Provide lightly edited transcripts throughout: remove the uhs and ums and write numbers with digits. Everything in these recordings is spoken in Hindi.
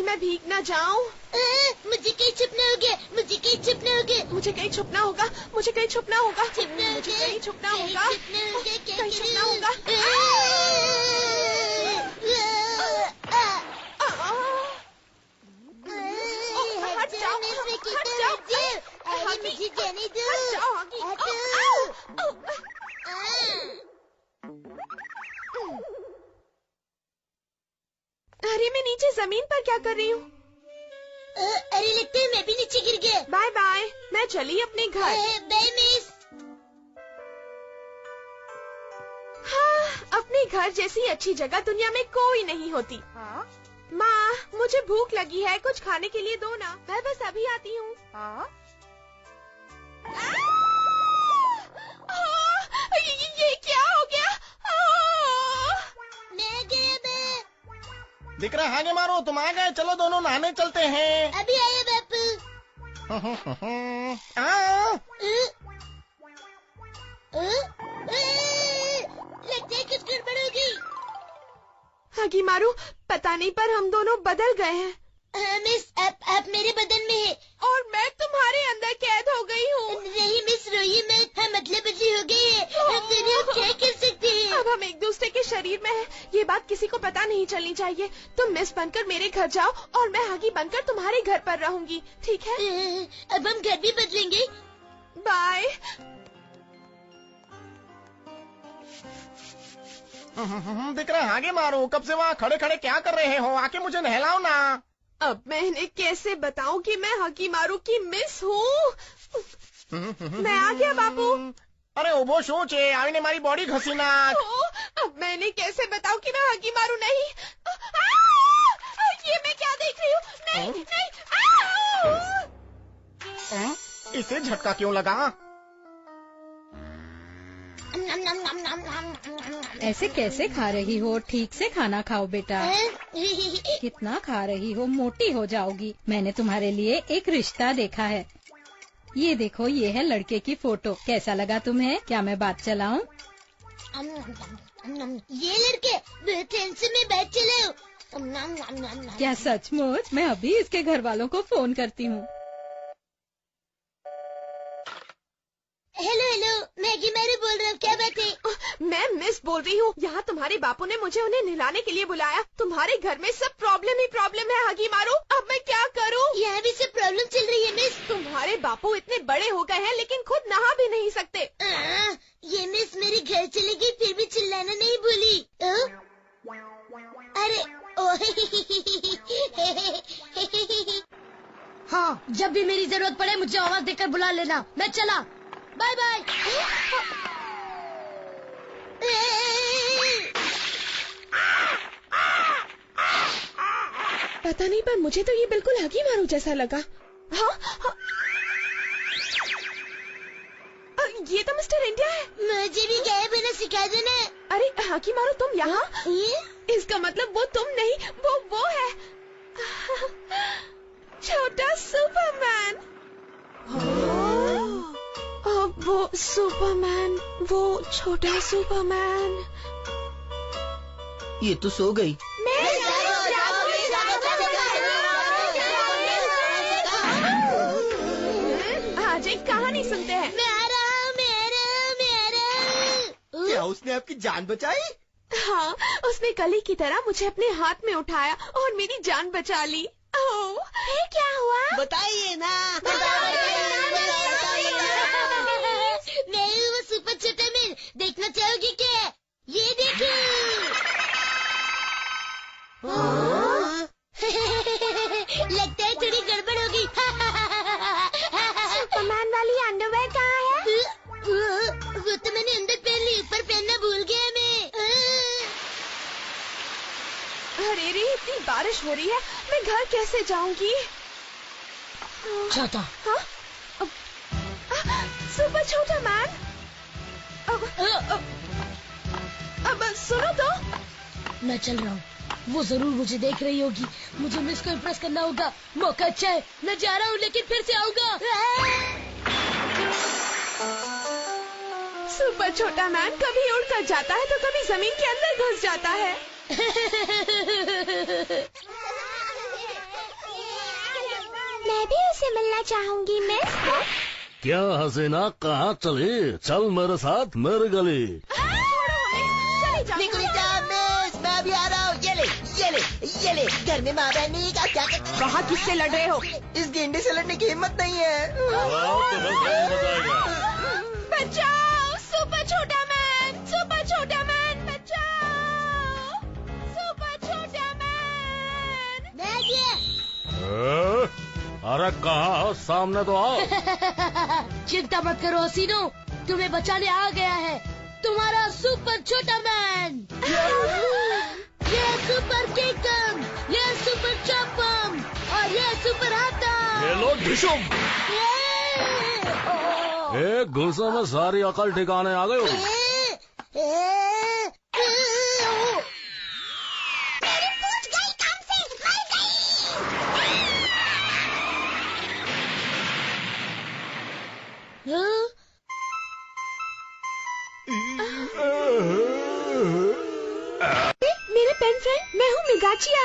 मैं भीग न जाऊं। मुझे कहीं छुपना होगा, मुझे कहीं छुपना होगा, मुझे कहीं छुपना होगा, मुझे कहीं छुपना होगा, छुपना मुझे होगा, कहीं छुपना होगा, कहीं छुपना होगा। हट जाओ, हट जाओ, मुझे जाने दो, हट जाओ हगी। अरे मैं नीचे जमीन पर क्या कर रही हूँ? अरे लगता है मैं भी नीचे गिर गया। बाय बाय, मैं चली अपने घर। Bye miss. हाँ, अपने घर जैसी अच्छी जगह दुनिया में कोई नहीं होती। हाँ? माँ, मुझे भूख लगी है, कुछ खाने के लिए दो ना, मैं बस अभी आती हूँ। हाँ? ये क्या हो गया? मैं गया मैं। दिख रहा आगे मारो, तुम आ गए, चलो दोनों नहाने चलते हैं। अभी आया बापू। लगता है कुछ गड़बड़ हो गई। हगी मारू, पता नहीं पर हम दोनों बदल गए हैं। मिस आप मेरे बदन में है और मैं तुम्हारे अंदर कैद हो गई हूँ। नहीं मिस रोही, मैं मतलब बदली हो गई है। फिर हम क्या कर सकते हैं? अब हम एक दूसरे के शरीर में हैं। ये बात किसी को पता नहीं चलनी चाहिए। तुम मिस बनकर मेरे घर जाओ और मैं हगी बनकर तुम्हारे घर पर रहूंगी, ठीक है? अब हम घर भी बदलेंगे। बाय। दिख रहा आगे मारो, कब से वहाँ खड़े खड़े क्या कर रहे हो? आके मुझे नहलाओ ना। अब मैं इन्हें कैसे बताऊं कि मैं हगी मारू की मिस हूँ? मैं आ गया बापू। अरे ओबो शो छे, आવીને મારી બોડી ઘસી નાખ। अब मैं इन्हें कैसे बताऊं कि मैं हगी मारू नहीं? ये मैं क्या देख रही हूँ? नहीं नहीं। इसे झटका क्यों लगा? ऐसे कैसे खा रही हो? ठीक से खाना खाओ बेटा। कितना खा रही हो? मोटी हो जाओगी। मैंने तुम्हारे लिए एक रिश्ता देखा है। ये देखो, ये है लड़के की फोटो। कैसा लगा तुम्हें? क्या मैं बात चलाऊं? ये लड़के बहुत हैंडसम है, बात चलाओ। क्या सचमुच? मैं अभी इसके घर वालों को फोन करती हूँ। हेलो हेलो, मैं हगी मारू बोल रहा हूँ, क्या बात है? मैं मिस बोल रही हूँ। यहाँ तुम्हारे बापू ने मुझे उन्हें नहलाने के लिए बुलाया। तुम्हारे घर में सब प्रॉब्लम ही प्रॉब्लम है हगी मारू। अब मैं क्या करूँ? यहाँ भी सब प्रॉब्लम चल रही है मिस। तुम्हारे बापू इतने बड़े हो गए हैं लेकिन खुद नहा भी नहीं सकते। ये मिस मेरे घर चली गई फिर भी चिल्लाना नहीं भूली। अरे हाँ, जब भी मेरी जरूरत पड़े मुझे आवाज देकर बुला लेना। मैं चला, बाय बाय। पता नहीं पर मुझे तो ये बिल्कुल हगी मारू जैसा लगा। हाँ, हाँ। ये तो मिस्टर इंडिया है। मुझे भी गायब होना सिखा दो ना। अरे हगी मारू, तुम यहाँ? इसका मतलब वो तुम नहीं, वो है छोटा सुपरमैन। वो सुपरमैन, वो छोटा सुपरमैन। ये तो सो गई। आज एक कहानी सुनते हैं। मैं आ रहा हूँ। क्या उसने आपकी जान बचाई? हाँ, उसने कली की तरह मुझे अपने हाथ में उठाया और मेरी जान बचा ली। ओह, क्या हुआ? बताइए ना। मैं हूँ वो सुपर सुपरमैन, देखना चाहोगी क्या? ये देखो। लगता है थोड़ी गड़बड़ होगी। सुपरमैन वाली अंडरवेयर कहाँ है? वो तो मैंने अंदर पहन ली, ऊपर पहनना भूल गया मैं। अरे रे, इतनी बारिश हो रही है, मैं घर कैसे जाऊंगी? छोटा। हाँ? सुपर छोटा मैन। अब सुनो तो। मैं चल रहा हूँ, वो जरूर मुझे देख रही होगी। मुझे मिस को इम्प्रेस करना होगा। मौका अच्छा है, मैं जा रहा हूँ लेकिन फिर से आऊंगा। सुपर छोटा मैन कभी उड़कर जाता है तो कभी जमीन के अंदर घुस जाता है। मैं भी उसे मिलना चाहूंगी मिस। क्या हसीना, कहाँ चली? चल मेरे साथ मेरी गली। चले जाओ। मिस, मैं भी आ रहा हूँ। ये ले। घर में माँ बहन नहीं का क्या करते? कहाँ किससे लड़ रहे हो? इस गेंडे से लड़ने की हिम्मत नहीं है। बचाओ, सुपर छोटा मैन, सुपर छोटा मैन, बचाओ, सुपर छोटा मैन। अरे कहाँ हो? सामने तो आओ। चिंता मत करो हसीनो, तुम्हें बचाने आ गया है तुम्हारा सुपर छोटा मैन। ये सुपर किकम, ये सुपर चॉपम और ये सुपर हाथम। ये लो ढिशुम। एक गुस्से में सारी अकल ठिकाने आ गई होगी। मेरी पूंछ गई काम से, मर हाँ? गई। मेरे पेन फ्रेंड, मैं हूँ मिगाचिया।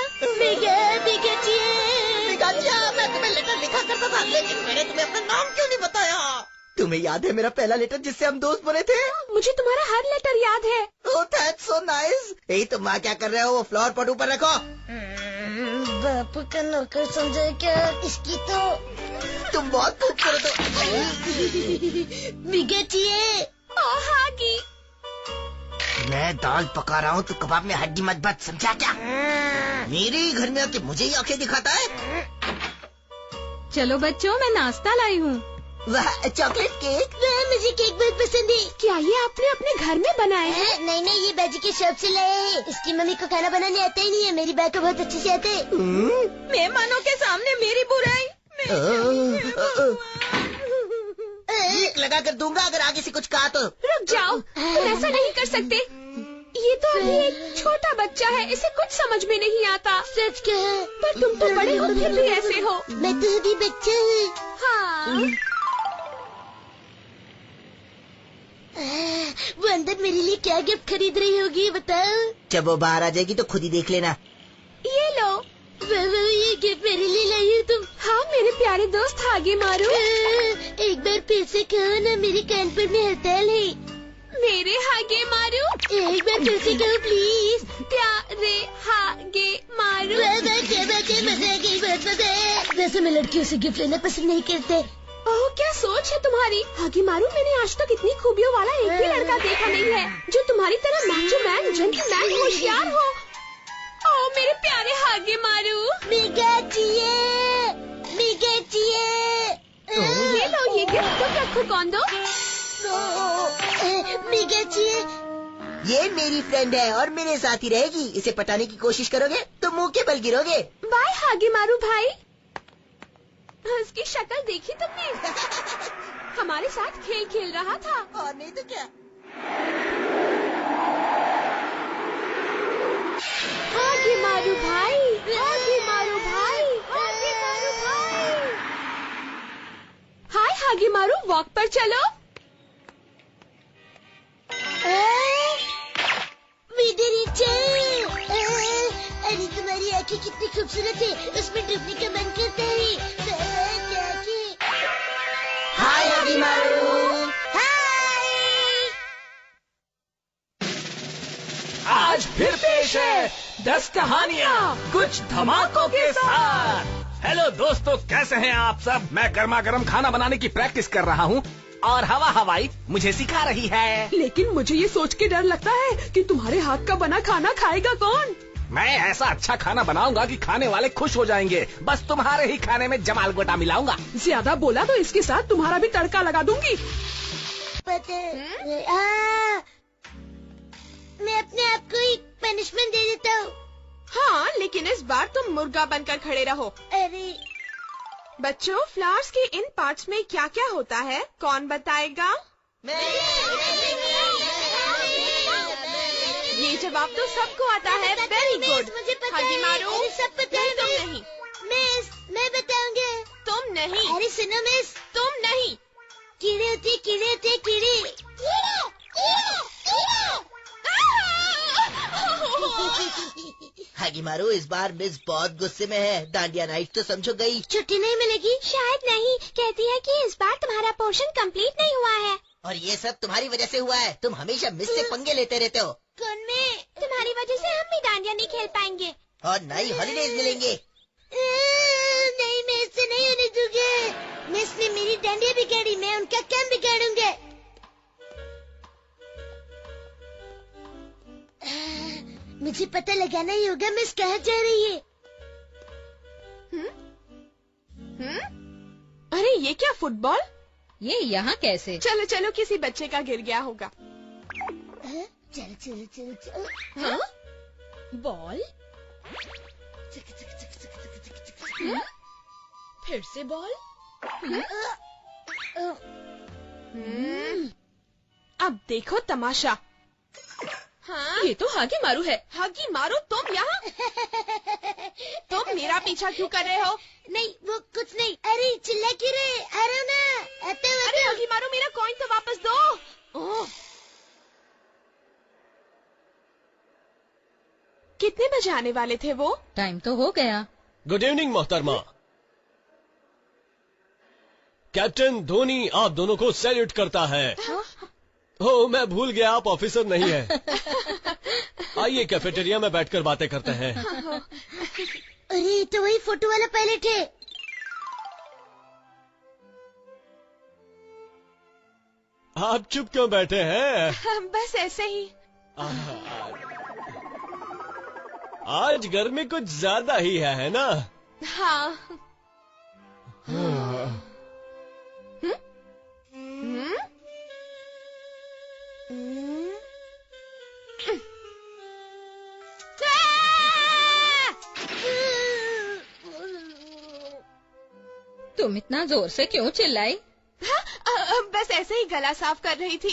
मिगाचिया, मैं तुम्हें लेटर लिखा करता था, लेकिन मैंने तुम्हें अपना नाम क्यों नहीं बताया? तुम्हें याद है मेरा पहला लेटर जिससे हम दोस्त बने थे? मुझे तुम्हारा हर लेटर याद है। Oh that's so nice. यही तो माँ क्या कर रहे हो? वो फ्लावर पॉट ऊपर रखो। बापू का नौकर समझे क्या? इसकी तो तुम बहुत खूबसूरत हो। बिगटिए। ओह हागी। मैं दाल पका रहा हूँ तो कबाब में हड्डी मत बच, समझा क्या? मेरे ही घर में आके मुझे ही आंखें दिखाता है। चलो बच्चों, मैं नाश्ता लाई हूँ। वाह, चॉकलेट केक। मुझे केक बहुत पसंद है। क्या ये आपने अपने घर में बनाए हैं? नहीं, ये बाजी के शॉप से लाए हैं। इसकी मम्मी को खाना बनाने आता ही नहीं है, मेरी बात को बहुत अच्छे से आता है। मेहमानों के सामने मेरी बुराई। केक लगा कर दूंगा अगर आगे से कुछ कहा तो। रुक जाओ, तुम ऐसा नहीं कर सकते। ये तो अभी एक छोटा बच्चा है, इसे कुछ समझ में नहीं आता। सच कहा। पर तुम तो बड़े हो, फिर भी ऐसे हो। मैं तो अभी बच्चा हूँ। हाँ। वो अंदर मेरे लिए क्या गिफ्ट खरीद रही होगी बताओ। जब वो बाहर आ जाएगी तो खुद ही देख लेना। ये लो। ये गिफ्ट मेरे लिए लाई हो तुम? हाँ, मेरे प्यारे दोस्त हागे मारू। एक बार फिर से कहो ना, मेरे कानपुर में हड़ताल है। मेरे हागे मारू। एक बार फिर से कहो प्लीज। प्यारे हागे मारू। क्या बात है, मजा आ गई, बहुत मजा आया। वैसे मैं लड़कियों से गिफ्ट लेना पसंद नहीं करते। ओह, क्या सोच है तुम्हारी हागी मारू। मैंने आज तक इतनी खूबियों वाला एक भी लड़का देखा नहीं है जो तुम्हारी तरह मैचो मैन, जेंटलमैन, होशियार हो। ओह मेरे प्यारे हागे मारू। ये लो, ये गिफ्ट तुम रखो कौंदो। ये मेरी फ्रेंड है और मेरे साथ ही रहेगी। इसे पटाने की कोशिश करोगे तो मुंह के बल गिरोगे। बाय हागे मारू भाई। उसकी शक्ल देखी तुमने? हमारे साथ खेल खेल रहा था। और नहीं तो क्या। हागे मारू भाई, हागे मारू भाई, हागे मारू भाई। हाय हागे मारू, वॉक पर चलो। अरे तुम्हारी आंखें कितनी खूबसूरत है, उसमें डूबने का मन करता है। हाय हागी मारू। आज फिर पेश है 10 कहानियाँ कुछ धमाकों के साथ। हेलो दोस्तों, कैसे हैं आप सब? मैं गर्मा गर्म खाना बनाने की प्रैक्टिस कर रहा हूँ और हवा हवाई मुझे सिखा रही है। लेकिन मुझे ये सोच के डर लगता है कि तुम्हारे हाथ का बना खाना खाएगा कौन? मैं ऐसा अच्छा खाना बनाऊंगा कि खाने वाले खुश हो जाएंगे। बस तुम्हारे ही खाने में जमाल गोटा मिलाऊंगा। ज्यादा बोला तो इसके साथ तुम्हारा भी तड़का लगा दूंगी। मैं अपने आप को ही पनिशमेंट दे देता हूँ। हाँ, लेकिन इस बार तुम मुर्गा बनकर खड़े रहो। अरे बच्चों, फ्लावर्स के इन पार्ट्स में क्या क्या होता है, कौन बताएगा? ये जवाब तो सबको आता है। Very good. मुझे पता हागी है। मारू। अरे सब पता है। तुम नहीं। मिस, मैं बताऊंगा। तुम नहीं। अरे सुनो मिस, तुम नहीं। कीड़े होते, कीड़े होते, कीड़े। हागी मारू, इस बार मिस बहुत गुस्से में है। डांडिया नाइट तो समझो गई। छुट्टी नहीं मिलेगी? शायद नहीं, कहती है कि इस बार तुम्हारा पोर्शन कंप्लीट नहीं हुआ है। और ये सब तुम्हारी वजह से हुआ है। तुम हमेशा मिस से पंगे लेते रहते हो। कौन में? तुम्हारी वजह से हम भी डांडिया नहीं खेल पाएंगे। और नई हॉलीडेज मिलेंगे। नहीं, मैं इससे नहीं होने दूंगी। मिस ने मेरी डांडिया बिगाड़ी, मैं उनका काम बिगाड़ूंगा। मुझे पता लगाना ही होगा मिस कहाँ जा रही है। अरे ये क्या, फुटबॉल? ये यहाँ कैसे? चलो चलो, किसी बच्चे का गिर गया होगा। चलो चलो चलो चलो। हाँ? बॉल? फिर से बॉल? अब देखो तमाशा। हाँ? ये तो हागी मारू है। हागी मारू, तुम यहाँ? तुम मेरा पीछा क्यों कर रहे हो? नहीं, वो कुछ नहीं। अरे चिल्ला क्यों रहे? आ रहा हूं ना, आते हो। अरे हागी मारू, मेरा कॉइन तो वापस दो। ओह। कितने बजे आने वाले थे वो? टाइम तो हो गया। गुड इवनिंग मोहतरमा। कैप्टन धोनी आप दोनों को सैल्यूट करता है। ओह, मैं भूल गया आप ऑफिसर नहीं है। आइए कैफेटेरिया में बैठकर बातें करते हैं। अरे तो वही फोटो वाला पायलट है। आप चुप क्यों बैठे हैं? बस ऐसे ही। आज गर्मी कुछ ज्यादा ही है ना? हाँ। तुम इतना जोर से क्यों चिल्लाई? बस ऐसे ही गला साफ कर रही थी।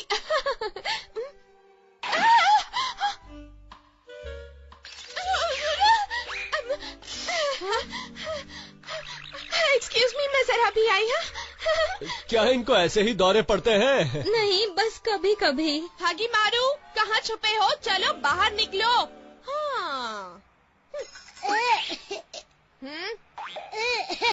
एक्सक्यूज मी, मैं जरा भी आई। क्या इनको ऐसे ही दौरे पड़ते हैं? नहीं, बस कभी कभी। हागी मारू, कहाँ छुपे हो? चलो बाहर निकलो। हाँ।